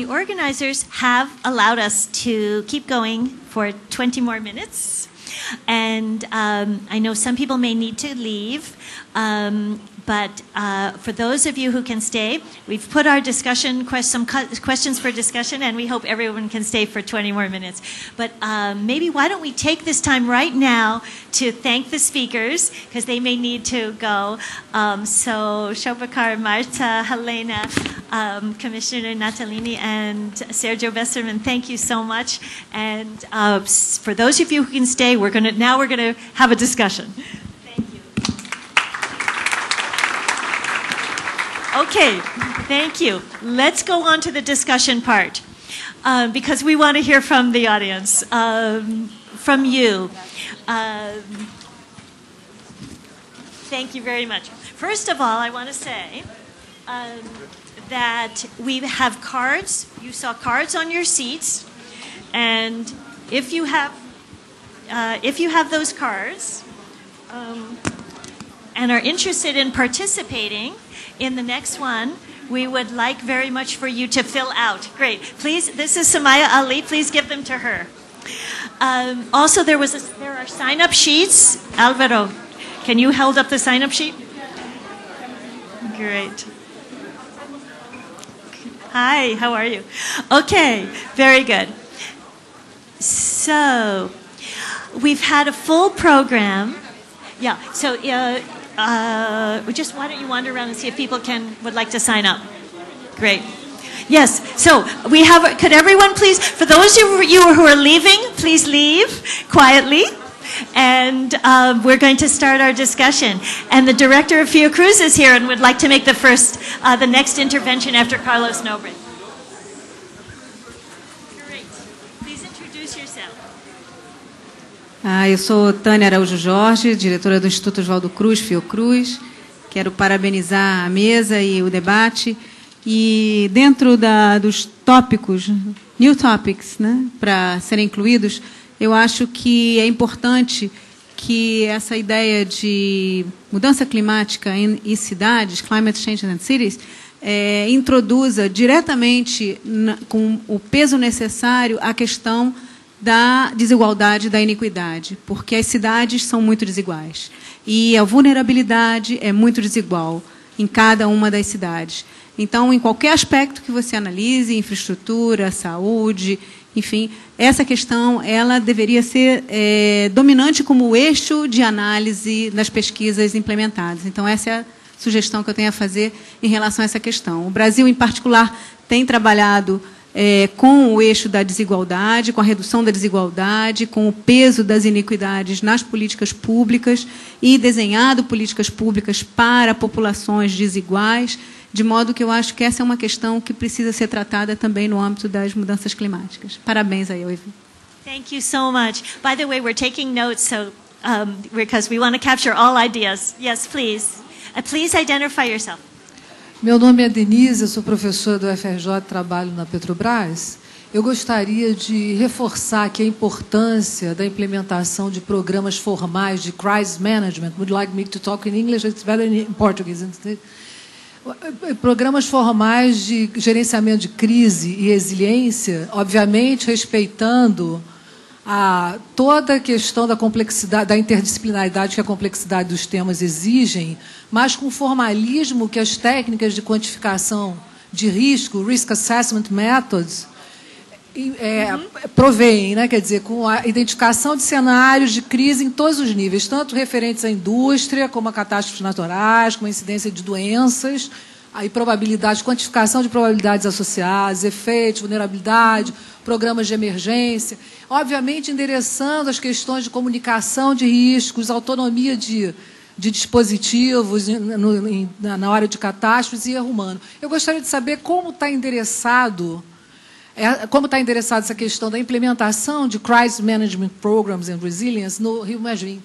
the organizers have allowed us to keep going for 20 more minutes. And I know some people may need to leave, but for those of you who can stay, we've put our discussion, some questions for discussion, and we hope everyone can stay for 20 more minutes. But maybe why don't we take this time right now to thank the speakers, because they may need to go. So Shobhakar, Marta, Helena, Commissioner Natalini, and Sergio Besserman, thank you so much. And for those of you who can stay, we're going to have a discussion. Thank you. Okay, thank you. Let's go on to the discussion part, because we want to hear from the audience, from you. Thank you very much. First of all, I want to say that we have cards. You saw cards on your seats, and if you have those cards and are interested in participating in the next one, we would like very much for you to fill out. Great. Please, this is Samaya Ali. Please give them to her. Also, there are sign-up sheets. Alvaro, can you hold up the sign-up sheet? Great. Hi, how are you? Okay, very good. So, we've had a full program. Yeah, so just why don't you wander around and see if people would like to sign up. Great. Yes, so could everyone please, for those of you who are leaving, please leave quietly. And we're going to start our discussion. And the director of Fiocruz is here and would like to make the next intervention after Carlos Nobre. Great. Please introduce yourself. Eu sou Tânia Araújo Jorge, diretora do Instituto Oswaldo Cruz, Fiocruz. Quero parabenizar a mesa e o debate. E dentro dos tópicos, new topics, né, para serem incluídos, eu acho que é importante que essa ideia de mudança climática em cidades, climate change in cities, introduza diretamente com o peso necessário a questão da desigualdade, da iniquidade, porque as cidades são muito desiguais e a vulnerabilidade é muito desigual em cada uma das cidades. Então, em qualquer aspecto que você analise, infraestrutura, saúde, enfim, essa questão ela deveria ser dominante como eixo de análise nas pesquisas implementadas. Então, essa é a sugestão que eu tenho a fazer em relação a essa questão. O Brasil, em particular, tem trabalhado com o eixo da desigualdade, com a redução da desigualdade, com o peso das iniquidades nas políticas públicas e desenhado políticas públicas para populações desiguais, de modo que eu acho que essa é uma questão que precisa ser tratada também no âmbito das mudanças climáticas. Parabéns aí, Evi. Thank you so much. By the way, we're taking notes so because we want to capture all ideas. Yes, please. Please identify yourself. Meu nome é Denise, eu sou professora do FRJ, trabalho na Petrobras. Eu gostaria de reforçar aqui a importância da implementação de programas formais de crisis management. Would you like me to talk in English? It's better in Portuguese. Programas formais de gerenciamento de crise e resiliência, obviamente respeitando toda a questão da complexidade, da interdisciplinaridade que a complexidade dos temas exigem, mas com o formalismo que as técnicas de quantificação de risco, risk assessment methods, proveem, né? Quer dizer, com a identificação de cenários de crise em todos os níveis, tanto referentes à indústria, como a catástrofes naturais, como a incidência de doenças, aí probabilidades, quantificação de probabilidades associadas, efeitos, vulnerabilidade, programas de emergência, obviamente endereçando as questões de comunicação de riscos, autonomia de dispositivos na hora de catástrofes e erro humano. Eu gostaria de saber como está endereçada essa questão da implementação de Crisis Management Programs and Resilience no Rio +20.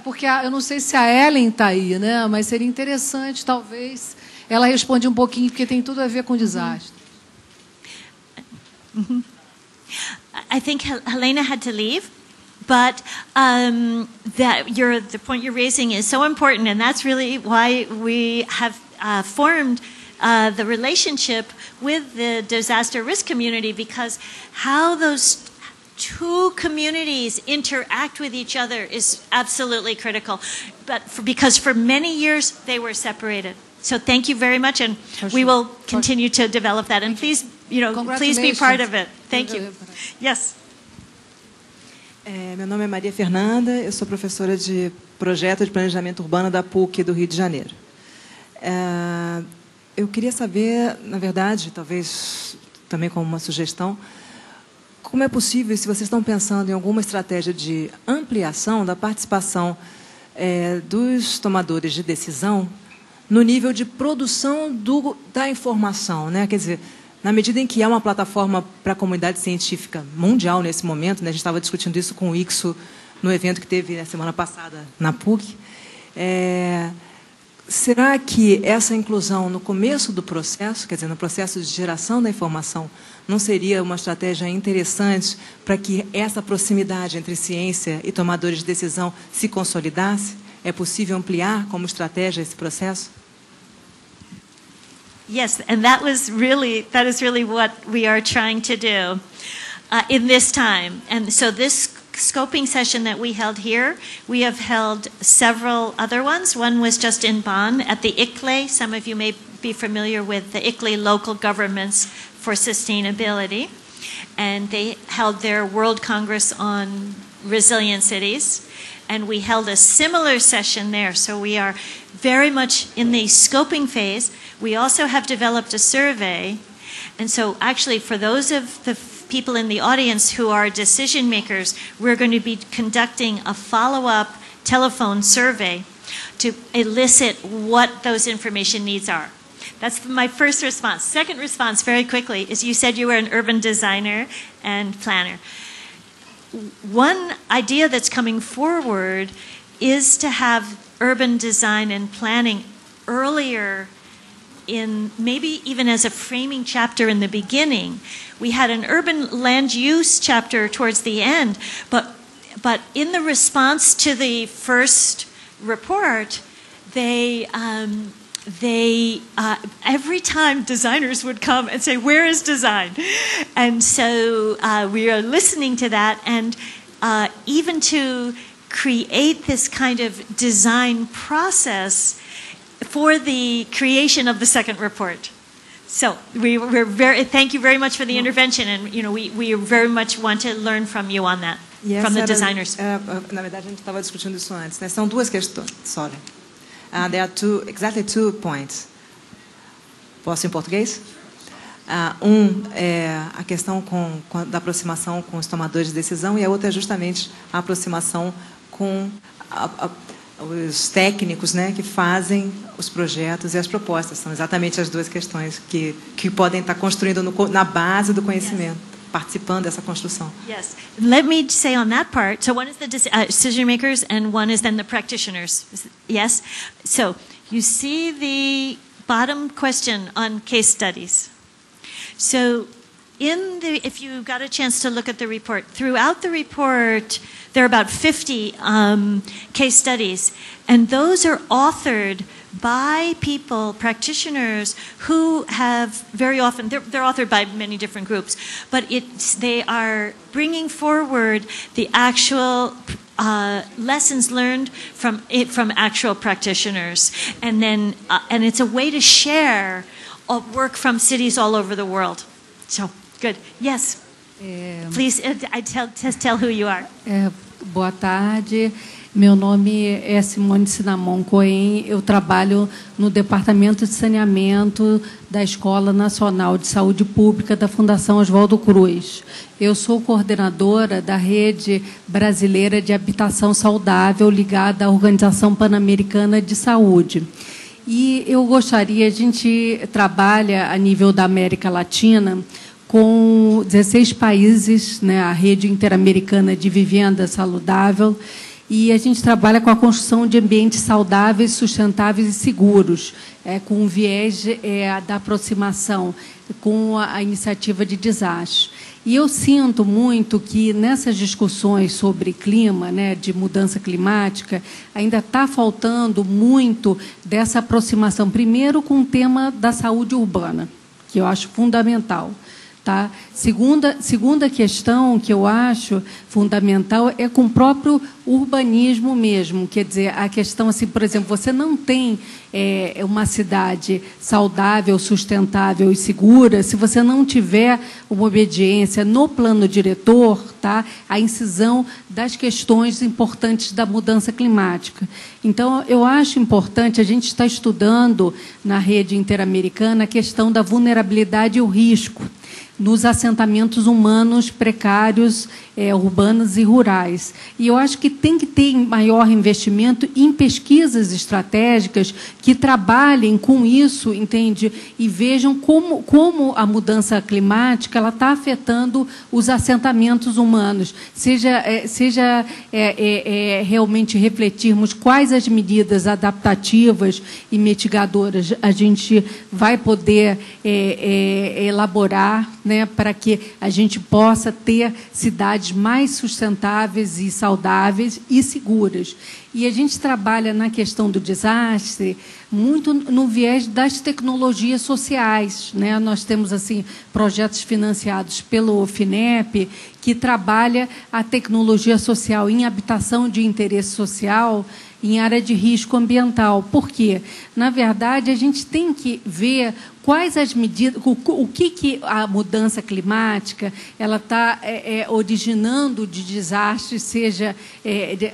Porque eu não sei se a Ellen está aí, né? Mas seria interessante, talvez, ela responde um pouquinho, porque tem tudo a ver com desastre. I think Helena had to leave, but the point you're raising is so important, and that's really why we have formed the relationship with the disaster risk community, because how those two communities interact with each other is absolutely critical. But because for many years they were separated. So thank you very much, and we will continue to develop that. And please, please be part of it. Thank you. Yes. Meu nome é Maria Fernanda, eu sou professora de projeto de planejamento urbano da PUC do Rio de Janeiro. Eu queria saber, na verdade, talvez também como uma sugestão, como é possível, se vocês estão pensando em alguma estratégia de ampliação da participação dos tomadores de decisão no nível de produção da informação, né? Quer dizer, na medida em que é uma plataforma para a comunidade científica mundial nesse momento, né? A gente estava discutindo isso com o ICSO no evento que teve na semana passada na PUC. Será que essa inclusão no começo do processo, quer dizer, no processo de geração da informação, não seria uma estratégia interessante para que essa proximidade entre ciência e tomadores de decisão se consolidasse? É possível ampliar como estratégia esse processo? Yes, and that is really what we are trying to do in this time. And so this scoping session that we held here, we have held several other ones. One was just in Bonn at the ICLE. Some of you may be familiar with the ICLE Local Governments for Sustainability. And they held their World Congress on Resilient Cities. And we held a similar session there. So we are very much in the scoping phase. We also have developed a survey. And so actually for those of the people in the audience who are decision makers, we're going to be conducting a follow-up telephone survey to elicit what those information needs are. That's my first response. Second response, very quickly, is you said you were an urban designer and planner. One idea that's coming forward is to have urban design and planning earlier in, maybe even as a framing chapter in the beginning. We had an urban land use chapter towards the end, but in the response to the first report, every time designers would come and say, where is design? And so we are listening to that, and even to create this kind of design process for the creation of the second report. So thank you very much for the intervention, and we very much want to learn from you on that, from the designers. Na verdade, a gente estava discutindo isso antes, né? São duas questões, sorry. There are exactly two points. Posso em português? É a questão da aproximação com os tomadores de decisão, e a outra é justamente a aproximação com os técnicos, né, que fazem os projetos e as propostas. São exatamente as duas questões que podem estar construindo na base do conhecimento. Yes. Participando dessa construção. Yes. Let me say on that part, so one is the decision makers and one is then the practitioners. Yes? So you see the bottom question on case studies. So if you got a chance to look at the report, throughout the report there are about 50 case studies, and those are authored by people, practitioners, who have very often, they're authored by many different groups, but they are bringing forward the actual lessons learned from actual practitioners. And then, and it's a way to share work from cities all over the world. So, good. Yes. Please, tell who you are. Boa tarde. Meu nome é Simone Sinamon Cohen, eu trabalho no Departamento de Saneamento da Escola Nacional de Saúde Pública da Fundação Oswaldo Cruz. Eu sou coordenadora da Rede Brasileira de Habitação Saudável, ligada à Organização Pan-Americana de Saúde. E eu gostaria, a gente trabalha a nível da América Latina com 16 países, né, a Rede Interamericana de Vivenda Saudável, e a gente trabalha com a construção de ambientes saudáveis, sustentáveis e seguros, com o viés da aproximação com a iniciativa de desastre. E eu sinto muito que nessas discussões sobre clima, né, de mudança climática, ainda está faltando muito dessa aproximação, primeiro com o tema da saúde urbana, que eu acho fundamental. Tá? Segunda questão que eu acho fundamental é com o próprio urbanismo mesmo. Quer dizer, a questão, assim, por exemplo, você não tem uma cidade saudável, sustentável e segura se você não tiver uma obediência no plano diretor, tá? A incisão das questões importantes da mudança climática. Então, eu acho importante, a gente está estudando na rede interamericana a questão da vulnerabilidade e o risco nos assentamentos humanos precários, urbanos e rurais. E eu acho que tem que ter maior investimento em pesquisas estratégicas que trabalhem com isso, entende? E vejam como a mudança climática ela está afetando os assentamentos humanos. Seja realmente refletirmos quais as medidas adaptativas e mitigadoras a gente vai poder elaborar, né, para que a gente possa ter cidades mais sustentáveis e saudáveis e seguras. E a gente trabalha na questão do desastre muito no viés das tecnologias sociais, né? Nós temos assim projetos financiados pelo FINEP que trabalha a tecnologia social em habitação de interesse social em área de risco ambiental. Por quê? Na verdade, a gente tem que ver quais as medidas, o que a mudança climática ela está originando de desastres, seja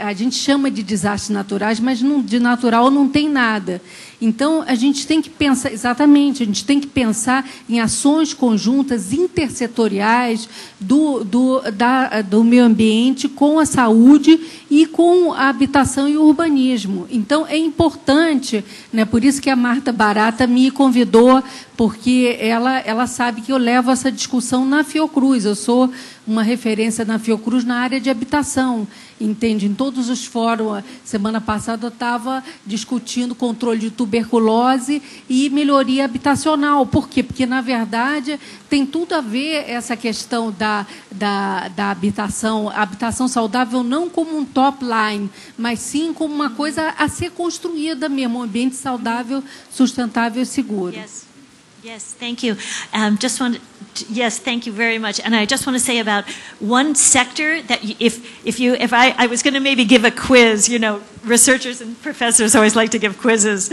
a gente chama de desastres naturais, mas de natural não tem nada. Então, a gente tem que pensar, exatamente, a gente tem que pensar em ações conjuntas intersetoriais do meio ambiente com a saúde e com a habitação e o urbanismo. Então, é importante, né, por isso que a Marta Barata me convidou, porque ela sabe que eu levo essa discussão na Fiocruz. Eu sou uma referência na Fiocruz na área de habitação, entende? Em todos os fóruns, semana passada eu estava discutindo controle de tuberculose e melhoria habitacional. Por quê? Porque, na verdade, tem tudo a ver essa questão da habitação, a habitação saudável não como um top line, mas sim como uma coisa a ser construída mesmo, um ambiente saudável, sustentável e seguro. Yes. Yes, thank you. Yes, thank you very much. And I just want to say about one sector that if I was going to maybe give a quiz, you know, researchers and professors always like to give quizzes.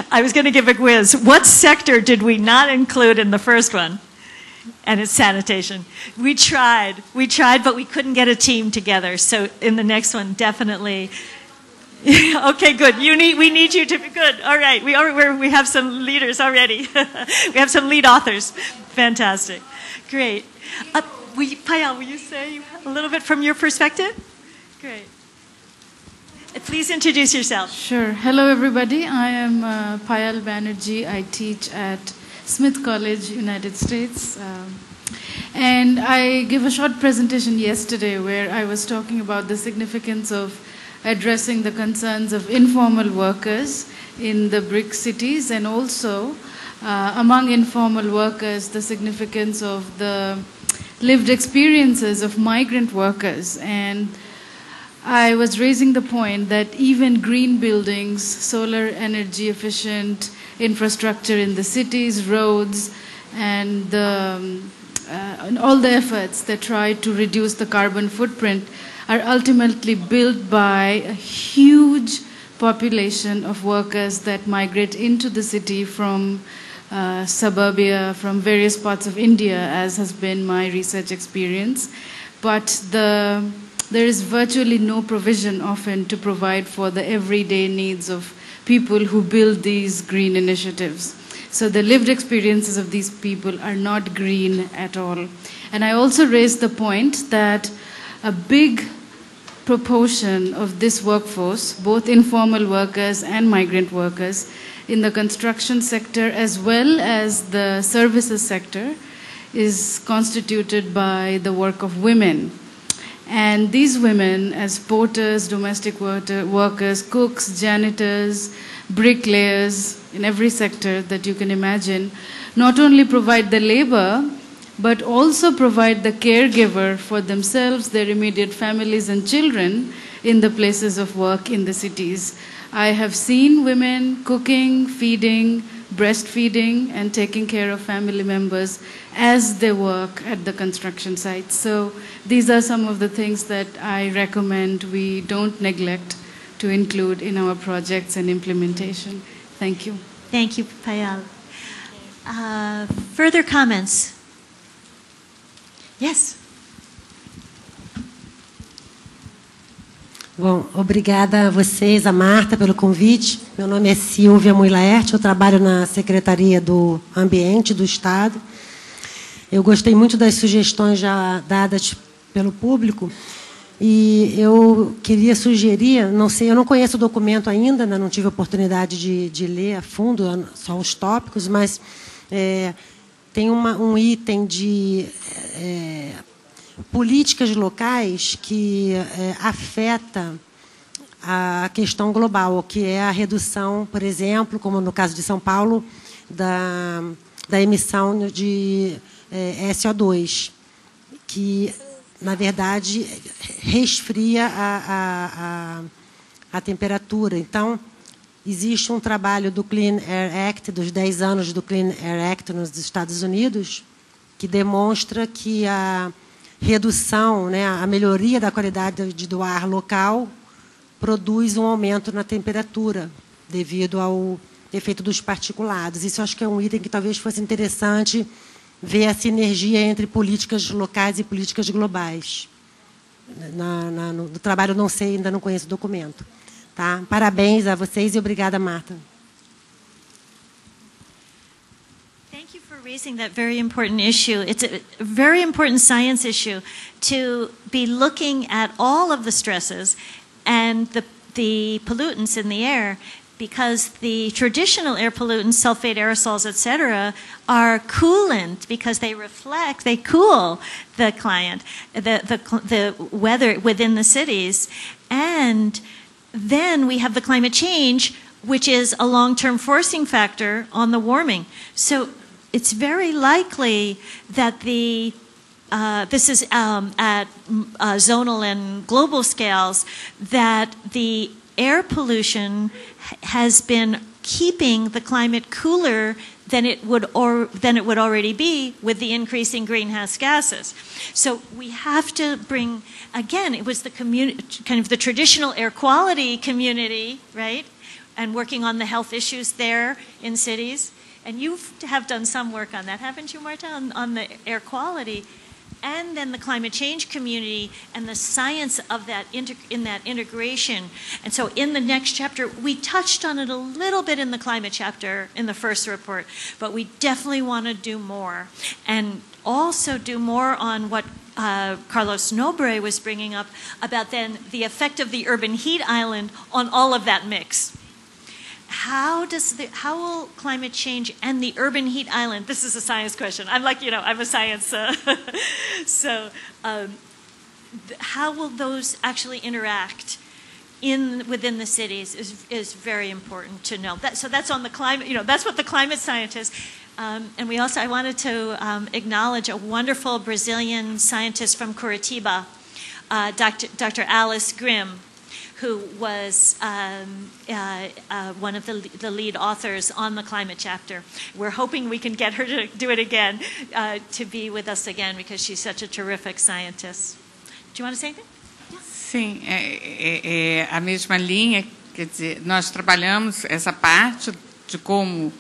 I was going to give a quiz. What sector did we not include in the first one? And it's sanitation. We tried, but we couldn't get a team together. So in the next one, definitely. Okay, good. We need you to be good. All right. We have some leaders already. We have some lead authors. Fantastic. Great. Payal, will you say a little bit from your perspective? Great. Please introduce yourself. Sure. Hello, everybody. I am Payal Banerjee. I teach at Smith College, United States. And I gave a short presentation yesterday where I was talking about the significance of addressing the concerns of informal workers in the BRIC cities, and also among informal workers, the significance of the lived experiences of migrant workers. And I was raising the point that even green buildings, solar energy efficient infrastructure in the cities, roads, and all the efforts that try to reduce the carbon footprint are ultimately built by a huge population of workers that migrate into the city from suburbia, from various parts of India, as has been my research experience. But there is virtually no provision often to provide for the everyday needs of people who build these green initiatives. So the lived experiences of these people are not green at all. And I also raised the point that a big proportion of this workforce, both informal workers and migrant workers, in the construction sector as well as the services sector, is constituted by the work of women. And these women, as porters, domestic workers, cooks, janitors, bricklayers, in every sector that you can imagine, not only provide the labor but also provide the caregiver for themselves, their immediate families and children in the places of work in the cities. I have seen women cooking, feeding, breastfeeding, and taking care of family members as they work at the construction site. So these are some of the things that I recommend we don't neglect to include in our projects and implementation. Thank you. Thank you, Payal. Further comments? Yes. Bom, obrigada a vocês, a Marta, pelo convite. Meu nome é Silvia Mui Laerte, eu trabalho na Secretaria do Ambiente do Estado. Eu gostei muito das sugestões já dadas pelo público e eu queria sugerir, não sei, eu não conheço o documento ainda, não tive a oportunidade de ler a fundo, só os tópicos, mas tem um item de políticas locais que afeta a questão global, que é a redução, por exemplo, como no caso de São Paulo, da emissão de SO2, que, na verdade, resfria a temperatura. Então, existe um trabalho do Clean Air Act, dos 10 anos do Clean Air Act nos Estados Unidos, que demonstra que a redução, a melhoria da qualidade do ar local produz um aumento na temperatura devido ao efeito dos particulados. Isso acho que é um item que talvez fosse interessante ver a sinergia entre políticas locais e políticas globais. No trabalho não sei, ainda não conheço o documento. Tá? Parabéns a vocês e obrigada, Marta. Raising that very important issue. It's a very important science issue to be looking at all of the stresses and the pollutants in the air, because the traditional air pollutants, sulfate aerosols, etc., are coolant because they cool the climate, the weather within the cities. And then we have the climate change, which is a long-term forcing factor on the warming. So it's very likely that this is at zonal and global scales, that the air pollution has been keeping the climate cooler than it would already be with the increasing greenhouse gases. So we have to bring, again, it was the kind of the traditional air quality community, right? And working on the health issues there in cities. And you have done some work on that, haven't you, Marta, on the air quality? And then the climate change community and the science of that in that integration. And so in the next chapter, we touched on it a little bit in the climate chapter in the first report, but we definitely want to do more. And also do more on what Carlos Nobre was bringing up about then the effect of the urban heat island on all of that mix. How will climate change and the urban heat island, this is a science question. I'm like, I'm a science, so how will those actually interact within the cities is very important to know. So that's on the climate, that's what the climate scientists, and I wanted to acknowledge a wonderful Brazilian scientist from Curitiba, Dr. Alice Grimm, who was one of the lead authors on the climate chapter. We're hoping we can get her to do it again, to be with us again, because she's such a terrific scientist. Do you want to say anything? Sim, é a mesma linha, quer dizer, nós trabalhamos essa parte de como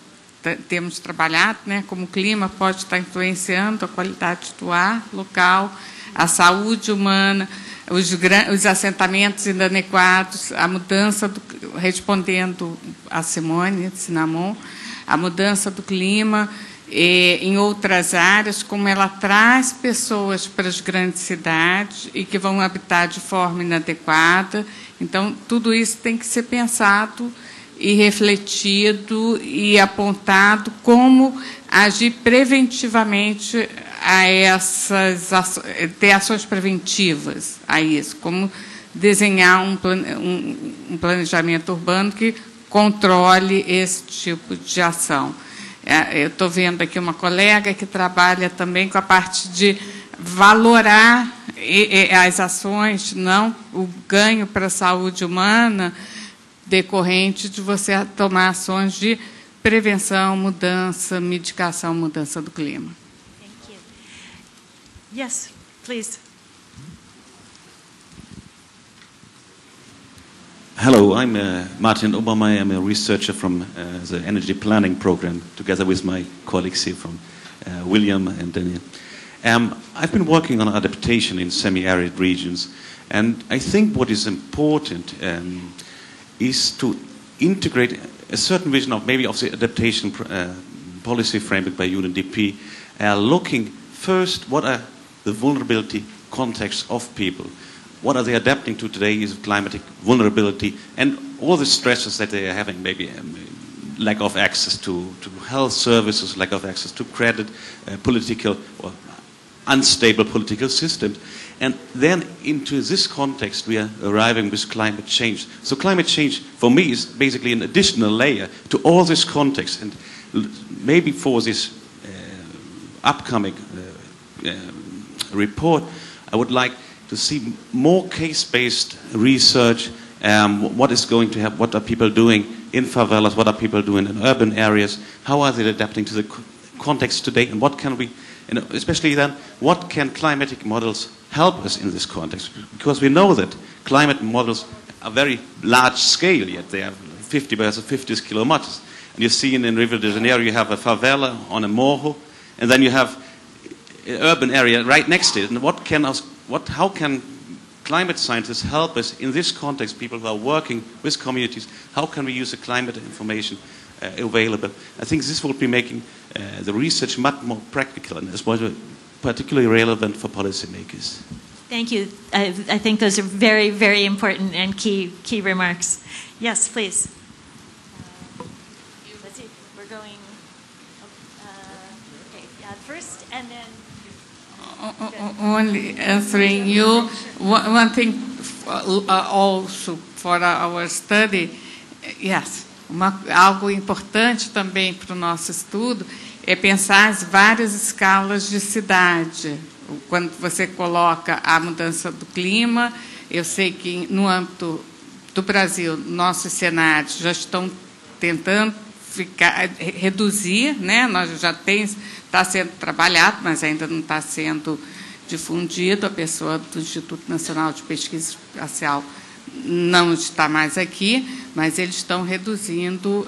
temos trabalhado, como o clima pode estar influenciando a qualidade do ar local, a saúde humana, os assentamentos inadequados, a mudança, respondendo a Simone Sinamon, a mudança do clima em outras áreas, como ela traz pessoas para as grandes cidades e que vão habitar de forma inadequada. Então, tudo isso tem que ser pensado e refletido e apontado como agir preventivamente a ter ações preventivas a isso, como desenhar um planejamento urbano que controle esse tipo de ação. Eu estou vendo aqui uma colega que trabalha também com a parte de valorar as ações, não o ganho para a saúde humana decorrente de você tomar ações de prevenção, mudança, medicação, mudança do clima. Thank you. Yes, please. Hello, I'm Martin Obermeier. I'm a researcher from the Energy Planning Program, together with my colleagues here from William and Daniel. I've been working on adaptation in semi-arid regions, and I think what is important is to integrate a certain vision of maybe of the adaptation policy framework by UNDP, looking first what are the vulnerability contexts of people. What are they adapting to today is climatic vulnerability and all the stresses that they are having, maybe lack of access to health services, lack of access to credit, political or unstable political systems. And then into this context we are arriving with climate change. So climate change for me is basically an additional layer to all this context, and maybe for this upcoming report I would like to see more case-based research. What is going to happen? What are people doing in favelas? What are people doing in urban areas? How are they adapting to the context today? And what can we, especially then, what can climatic models help us in this context? Because we know that climate models are very large scale, yet they are 50 by 50 kilometers. And you see in Rio de Janeiro you have a favela on a morro, and then you have an urban area right next to it. And how can climate scientists help us in this context, people who are working with communities? How can we use the climate information available? I think this will be making the research much more practical and as particularly relevant for policymakers. Thank you. I think those are very, very important and key remarks. Yes, please. Let's see. We're going first and then... Only answering you, one thing also for our study, yes, algo importante também para o nosso estudo é pensar as várias escalas de cidade. Quando você coloca a mudança do clima, eu sei que no âmbito do Brasil, nossos cenários já estão tentando reduzir, né? Nós já está sendo trabalhado, mas ainda não está sendo difundido. A pessoa do Instituto Nacional de Pesquisa Espacial não está mais aqui, mas eles estão reduzindo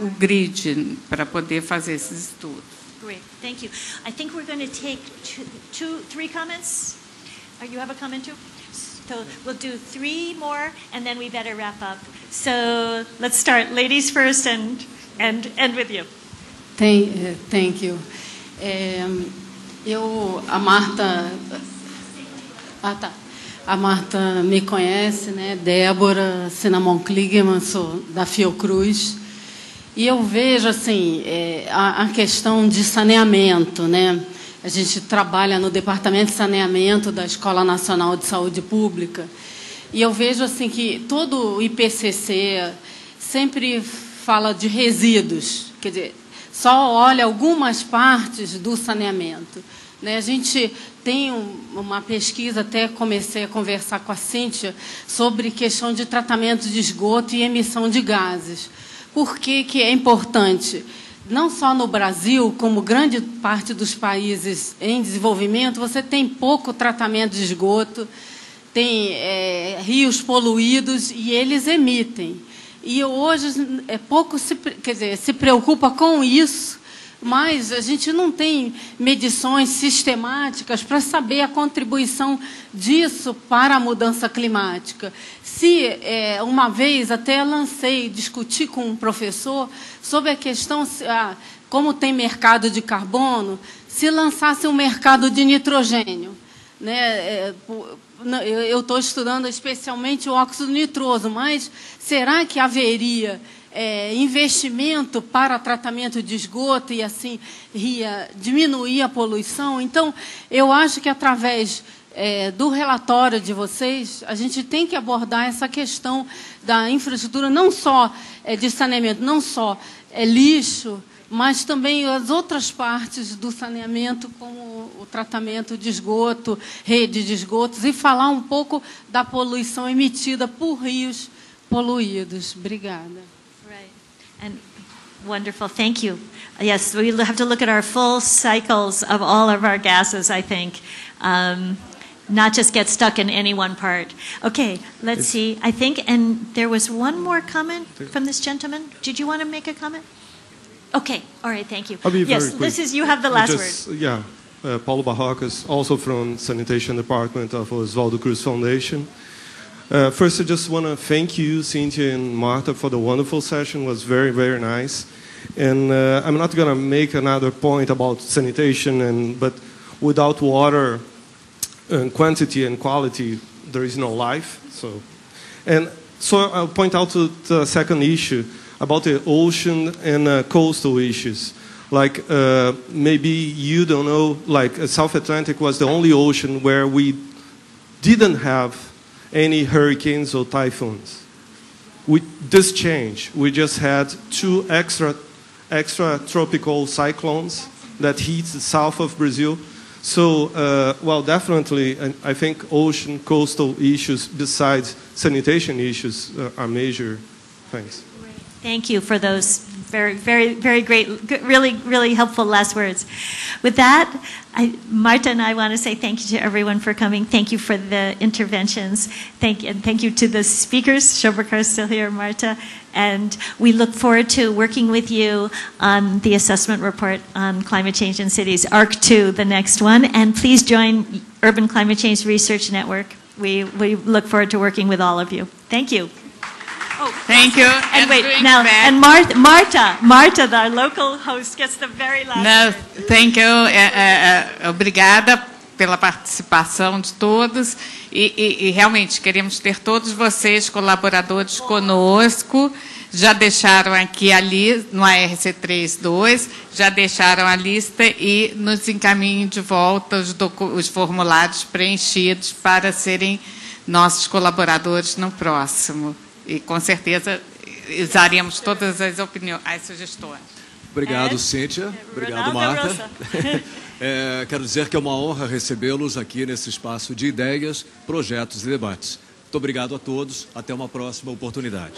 o grid para poder fazer esses estudos. Great, thank you. I think we're going to take three comments. You have a comment too? So we'll do 3 more, and then we better wrap up. So let's start, ladies first, and end with you. Thank you. A Marta me conhece, né? Débora Cinnamon Kligerman, sou da Fiocruz. E eu vejo assim a questão de saneamento, né? A gente trabalha no Departamento de Saneamento da Escola Nacional de Saúde Pública, e eu vejo assim que todo o IPCC sempre fala de resíduos, quer dizer, só olha algumas partes do saneamento, né? A gente tem uma pesquisa, até comecei a conversar com a Cíntia, sobre questão de tratamento de esgoto e emissão de gases. Por que é importante? Não só no Brasil, como grande parte dos países em desenvolvimento, você tem pouco tratamento de esgoto, tem rios poluídos e eles emitem. E hoje pouco se preocupa com isso, mas a gente não tem medições sistemáticas para saber a contribuição disso para a mudança climática. Uma vez até discuti com um professor sobre a questão, como tem mercado de carbono, se lançasse um mercado de nitrogênio, né? Eu estou estudando especialmente o óxido nitroso, mas será que haveria investimento para tratamento de esgoto e assim diminuir a poluição? Então, eu acho que através do relatório de vocês, a gente tem que abordar essa questão da infraestrutura, não só de saneamento, não só lixo, mas também as outras partes do saneamento, como o tratamento de esgoto, rede de esgotos, e falar um pouco da poluição emitida por rios poluídos. Obrigada. Right. And wonderful. Thank you. Yes, we have to look at our full cycles of all of our gases, I think. Not just get stuck in any one part. Okay, let's see. I think, and there was one more comment from this gentleman. Did you want to make a comment? Okay, all right, thank you. I'll be yes, very quick. this is, you have the last word. Yeah, Paulo Barrocas, also from Sanitation Department of Oswaldo Cruz Foundation. First, I just want to thank you, Cynthia and Marta, for the wonderful session. It was very, very nice. And I'm not going to make another point about sanitation, but without water, quantity and quality, there is no life. So I'll point out to the second issue about the ocean and coastal issues. Like maybe you don't know, like South Atlantic was the only ocean where we didn't have any hurricanes or typhoons. This changed. We just had 2 extra tropical cyclones that hit the south of Brazil. So, well, definitely, I think ocean, coastal issues, besides sanitation issues, are major things. Thank you for those very, very, very great, really, really helpful last words. With that, Marta and I want to say thank you to everyone for coming. Thank you for the interventions. Thank you to the speakers. Shobhakar is still here, Marta. And we look forward to working with you on the assessment report on climate change in cities, ARC 2, the next one. And please join Urban Climate Change Research Network. We look forward to working with all of you. Thank you. Oh, thank you. And wait, now, and Marta, our local host, gets the very last word. Thank you. Obrigada pela participação de todos. E realmente queremos ter todos vocês, colaboradores, conosco. Já deixaram aqui no ARC32, já deixaram a lista e nos encaminhem de volta os formulários preenchidos para serem nossos colaboradores no próximo. E, com certeza, usaremos todas as opiniões, as sugestões. Obrigado, Cíntia. Obrigado, Marta. Quero dizer que é uma honra recebê-los aqui nesse espaço de ideias, projetos e debates. Muito obrigado a todos. Até uma próxima oportunidade.